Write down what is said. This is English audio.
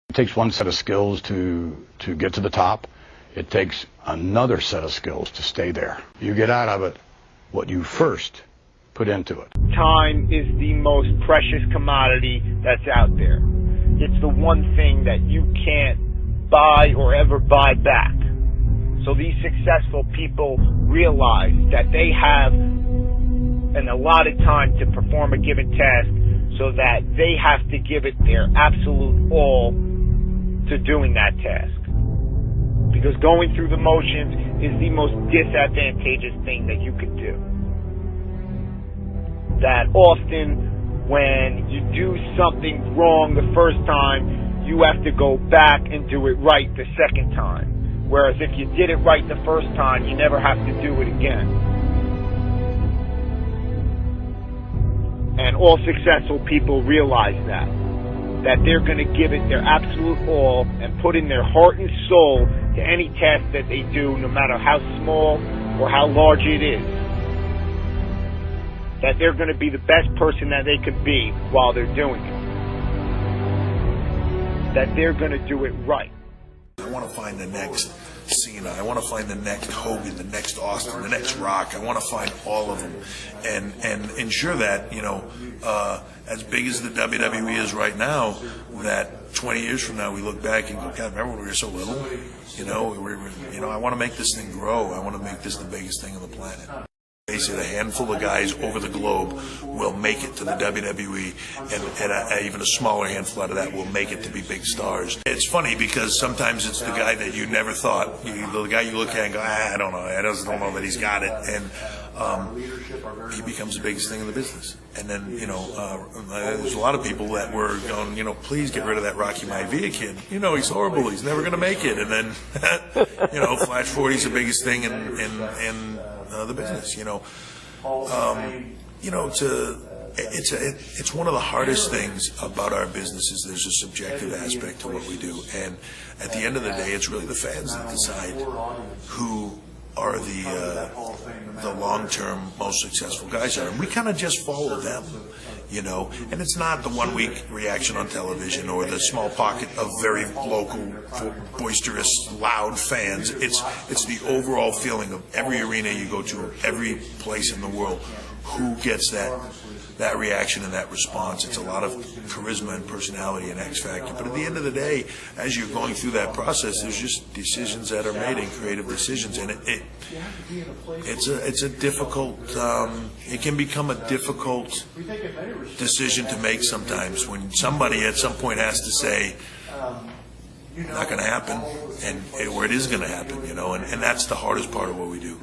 It takes one set of skills to get to the top. It takes another set of skills to stay there. You get out of it what you first put into it. Time is the most precious commodity that's out there. It's the one thing that you can't buy or ever buy back. So these successful people realize that they have an allotted time to perform a given task, so that they have to give it their absolute all to doing that task. Because going through the motions is the most disadvantageous thing that you could do. That often when you do something wrong the first time, you have to go back and do it right the second time. Whereas if you did it right the first time, you never have to do it again. And all successful people realize that they're going to give it their absolute all and put in their heart and soul to any task that they do, no matter how small or how large it is. That they're going to be the best person that they could be while they're doing it. That they're going to do it right. I want to find the next Cena. I want to find the next Hogan, the next Austin, the next Rock. I want to find all of them and ensure that, as big as the WWE is right now, that 20 years from now we look back and go, God, remember when we were so little? I want to make this thing grow. I want to make this the biggest thing on the planet. Basically, a handful of guys over the globe will make it to the WWE, and even a smaller handful out of that will make it to be big stars. It's funny because sometimes it's the guy that you never thought, the guy you look at and go, I don't know, I don't know that he's got it, and he becomes the biggest thing in the business. And then, there's a lot of people that were going, please get rid of that Rocky Maivia kid. He's horrible. He's never going to make it. And then, flash forward, he's the biggest thing in the business. It's one of the hardest things about our business is there's a subjective aspect to what we do, and at the end of the day, it's really the fans that decide who are the long-term most successful guys are, and we kind of just follow them, and it's not the one-week reaction on television or the small pocket of very local, boisterous, loud fans. It's the overall feeling of every arena you go to, every place in the world, who gets that reaction and that response. It's a lot of charisma and personality and X factor. But at the end of the day, as you're going through that process, there's just decisions that are made and creative decisions, and it's a difficult. It can become a difficult decision to make sometimes when somebody at some point has to say, not going to happen, or it is going to happen, and that's the hardest part of what we do.